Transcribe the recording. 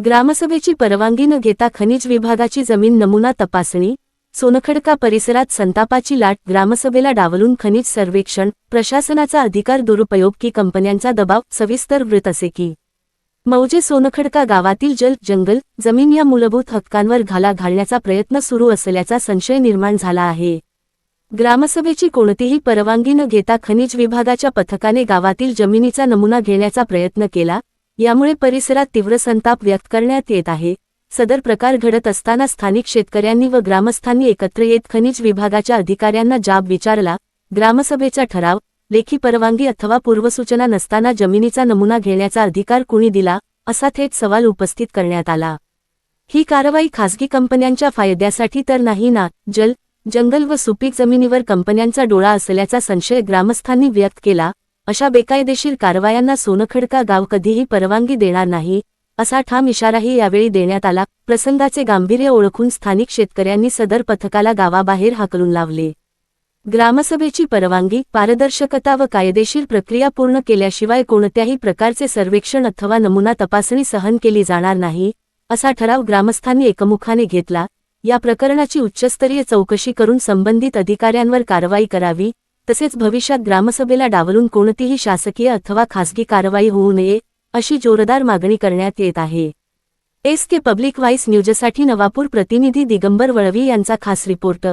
ग्रामसभेची परवानगी न घेता खनिज विभागाची जमीन नमुना तपासणी, सोनखडका परिसरात संतापाची लाट, ग्रामसभेला डावलून खनिज सर्वेक्षण, प्रशासनाचा अधिकार दुरुपयोग की कंपन्यांचा दबाव. सविस्तर वृत्त असे की मौजे सोनखडका गावातील जंगल, जमीन या मूलभूत हक्कांवर घाला घालण्याचा प्रयत्न सुरू असल्याचा संशय निर्माण झाला आहे. ग्रामसभेची कोणतीही परवानगी न घेता खनिज विभागाच्या पथकाने गावातील जमिनीचा नमुना घेण्याचा प्रयत्न केला, यामुळे परिसरात तीव्र संताप व्यक्त करण्यात येत आहे. सदर प्रकार घडत असताना स्थानिक शेतकऱ्यांनी व ग्रामस्थांनी एकत्र येत खनिज विभागाच्या अधिकाऱ्यांना जाब विचारला. ग्रामसभेचा ठराव, लेखी परवानगी अथवा पूर्वसूचना नसताना जमिनीचा नमुना घेण्याचा अधिकार कुणी दिला, असा थेट सवाल उपस्थित करण्यात आला. ही कारवाई खासगी कंपन्यांच्या फायद्यासाठी तर नाही ना? जंगल व सुपीक जमिनीवर कंपन्यांचा डोळा असल्याचा संशय ग्रामस्थांनी व्यक्त केला. अशा बेकायदेशीर कारवायांना सोनखडका गाव कधीही परवानगी देणार नाही, असा ठाम इशाराही यावेळी देण्यात आला. प्रसंगाचे गांभीर्य ओळखून स्थानिक शेतकऱ्यांनी सदर पथकाला गावाबाहेर हाकलून लावले. ग्रामसभेची परवानगी, पारदर्शकता व कायदेशीर प्रक्रिया पूर्ण केल्याशिवाय कोणत्याही प्रकारचे सर्वेक्षण अथवा नमुना तपासणी सहन केली जाणार नाही, असा ठराव ग्रामस्थांनी एकमुखाने घेतला. या प्रकरणाची उच्चस्तरीय चौकशी करून संबंधित अधिकाऱ्यांवर कारवाई करावी, तसेच भविष्यात ग्रामसभेला डावलून कोणतीही शासकीय अथवा खासगी कारवाई होऊ नये, अशी जोरदार मागणी करण्यात येत आहे. SK पब्लिक व्हॉइस न्यूजसाठी नवापूर प्रतिनिधी दिगंबर वळवी यांचा खास रिपोर्ट.